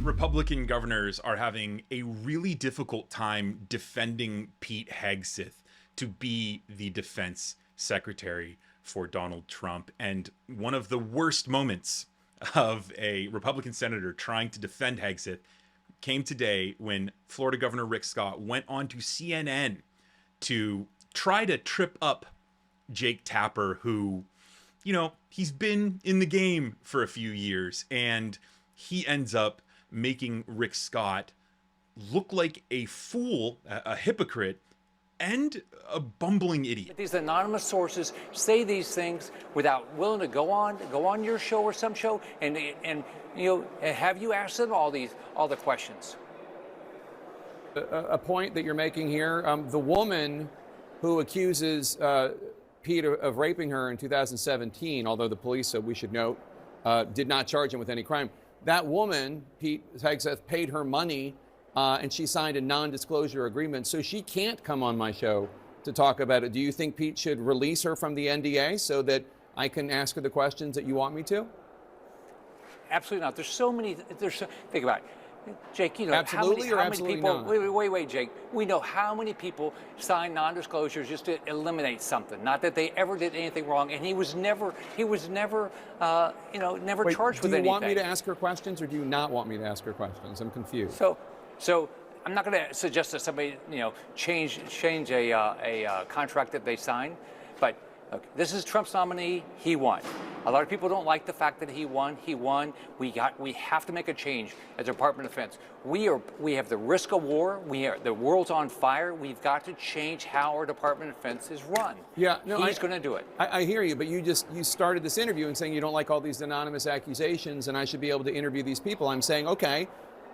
Republican governors are having a really difficult time defending Pete Hegseth to be the defense secretary for Donald Trump. And one of the worst moments of a Republican senator trying to defend Hegseth came today when Florida Governor Rick Scott went on to CNN to try to trip up Jake Tapper, who, you know, he's been in the game for a few years, and he ends up making Rick Scott look like a fool, a hypocrite, and a bumbling idiot. These anonymous sources say these things without willing to go on your show or some show, and you know, have you asked them all the questions? A point that you're making here, the woman who accuses Pete of raping her in 2017, although the police, so we should note, did not charge him with any crime. That woman, Pete Hegseth, paid her money and she signed a non-disclosure agreement, so she can't come on my show to talk about it. Do you think Pete should release her from the NDA so that I can ask her the questions that you want me to? Absolutely not. There's so many. Think about it. Jake, you know, absolutely how many absolutely people, not. Wait, Jake. We know how many people sign non-disclosures just to eliminate something. Not that they ever did anything wrong, and he was never charged with anything. Do you want me to ask her questions, or do you not want me to ask her questions? I'm confused. So I'm not going to suggest that somebody, you know, change a contract that they sign, but look, this is Trump's nominee. He won. A lot of people don't like the fact that he won. He won. We have to make a change as a Department of Defense. We have the risk of war. The world's on fire. We've got to change how our Department of Defense is run. Yeah, no, he's going to do it. I hear you, but you started this interview and saying you don't like all these anonymous accusations, and I should be able to interview these people. I'm saying, okay,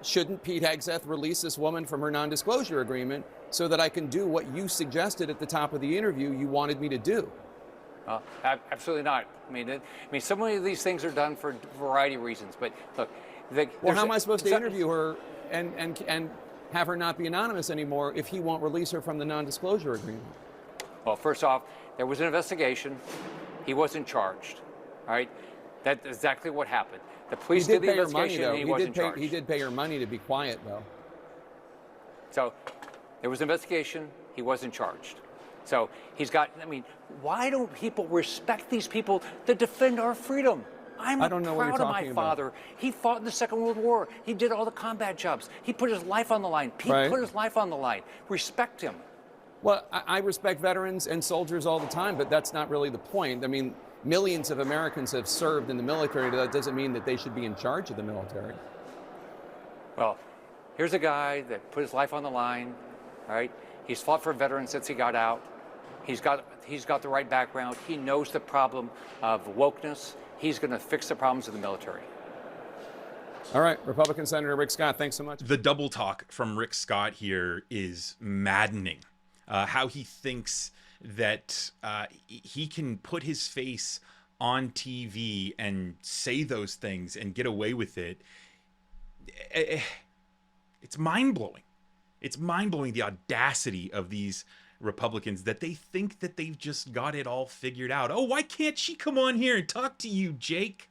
shouldn't Pete Hegseth release this woman from her non-disclosure agreement so that I can do what you suggested at the top of the interview you wanted me to do? Absolutely not. I mean, some of these things are done for a variety of reasons. But look, how am I supposed to interview her and have her not be anonymous anymore if he won't release her from the non-disclosure agreement? Well, first off, there was an investigation. He wasn't charged. All right, that's exactly what happened. The police did the investigation, and he wasn't charged. He did pay her money to be quiet, though. So there was an investigation. He wasn't charged. So he's got, I mean, why don't people respect these people that defend our freedom? I'm proud of my father. He fought in the Second World War. He did all the combat jobs. He put his life on the line. Pete put his life on the line. Respect him. Well, I respect veterans and soldiers all the time, but that's not really the point. I mean, millions of Americans have served in the military. That doesn't mean that they should be in charge of the military. Well, here's a guy that put his life on the line, all right? He's fought for veterans since he got out. He's got the right background. He knows the problem of wokeness. He's going to fix the problems of the military. All right, Republican Senator Rick Scott, thanks so much. The double talk from Rick Scott here is maddening. How he thinks that he can put his face on TV and say those things and get away with it. It's mind-blowing. It's mind-blowing, the audacity of these Republicans, that they think that they've just got it all figured out. Oh, why can't she come on here and talk to you, Jake?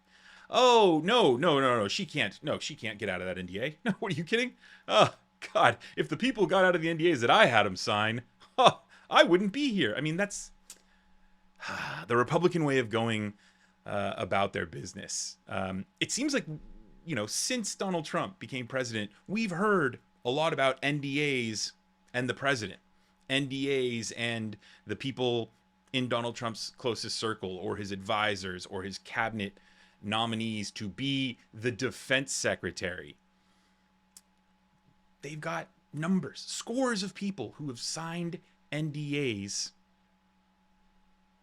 Oh, no, she can't. No, she can't get out of that NDA. No, what are you kidding? Oh, God, if the people got out of the NDAs that I had them sign, I wouldn't be here. I mean, that's the Republican way of going about their business. It seems like, you know, since Donald Trump became president, we've heard a lot about NDAs and the president. NDAs and the people in Donald Trump's closest circle, or his advisors, or his cabinet nominees to be the defense secretary. They've got numbers, scores of people who have signed NDAs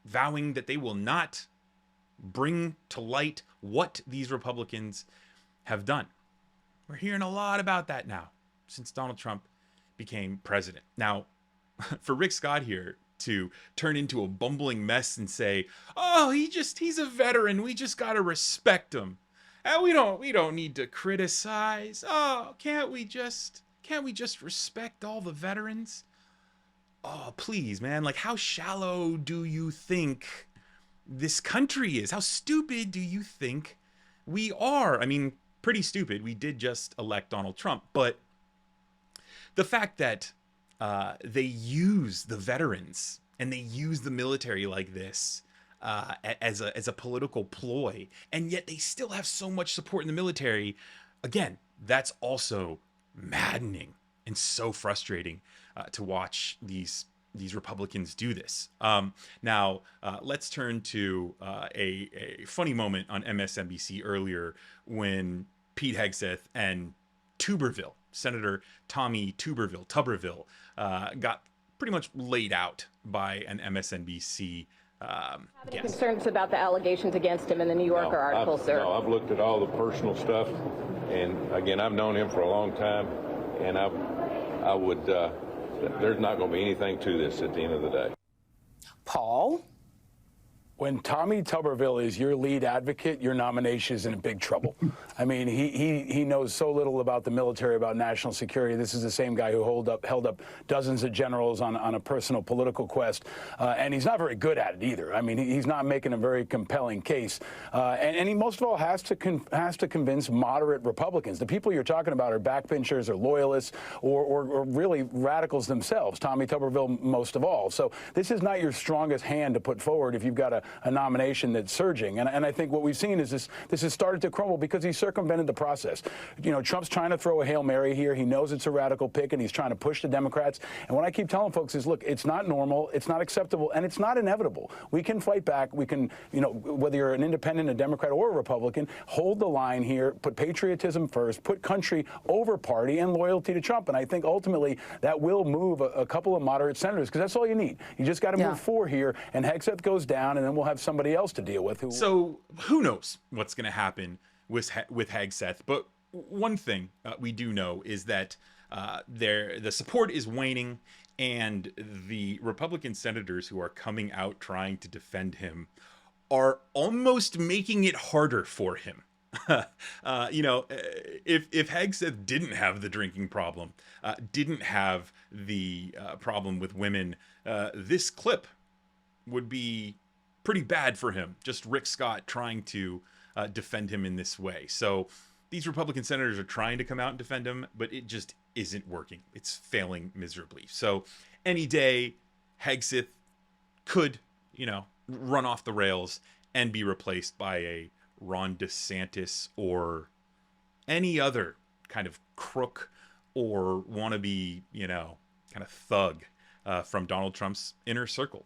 vowing that they will not bring to light what these Republicans have done. We're hearing a lot about that now since Donald Trump became president. Now, for Rick Scott here to turn into a bumbling mess and say, "Oh, he's a veteran. We just got to respect him. And we don't need to criticize. Oh, can't we just respect all the veterans?" Oh, please, man. Like, how shallow do you think this country is? How stupid do you think we are? I mean, pretty stupid. We did just elect Donald Trump, but the fact that they use the veterans and they use the military like this as a political ploy, and yet they still have so much support in the military. Again, that's also maddening and so frustrating to watch these Republicans do this. Now, let's turn to a funny moment on MSNBC earlier when Pete Hegseth and Tuberville, Senator Tommy Tuberville, got pretty much laid out by an MSNBC guest. Concerns about the allegations against him in the New Yorker article, sir? No, I've looked at all the personal stuff, and again, I've known him for a long time, and I would, there's not going to be anything to this at the end of the day. Paul? When Tommy Tuberville is your lead advocate, your nomination is in big trouble. I mean, he knows so little about the military, about national security. This is the same guy who held up dozens of generals on a personal political quest, and he's not very good at it either. I mean, he's not making a very compelling case, and he most of all has to convince moderate Republicans. The people you're talking about are backbenchers or loyalists or really radicals themselves. Tommy Tuberville most of all. So this is not your strongest hand to put forward if you've got a nomination that's surging. And I think what we've seen is this has started to crumble because he circumvented the process. You know, Trump's trying to throw a Hail Mary here. He knows it's a radical pick, and he's trying to push the Democrats. And what I keep telling folks is, look, it's not normal, it's not acceptable, and it's not inevitable. We can fight back. We can, you know, whether you're an independent, a Democrat, or a Republican, hold the line here, put patriotism first, put country over party and loyalty to Trump. And I think ultimately that will move a couple of moderate senators, because that's all you need. You just got to move 4 here, and Hegseth goes down, and then we'll have somebody else to deal with. So who knows what's going to happen with Hegseth? But one thing we do know is that the support is waning, and the Republican senators who are coming out trying to defend him are almost making it harder for him. You know, if Hegseth didn't have the drinking problem, didn't have the problem with women, this clip would be pretty bad for him. Just Rick Scott trying to defend him in this way. So these Republican senators are trying to come out and defend him, but it just isn't working. It's failing miserably. So any day, Hegseth could, you know, run off the rails and be replaced by a Ron DeSantis or any other kind of crook or wannabe, you know, kind of thug from Donald Trump's inner circle.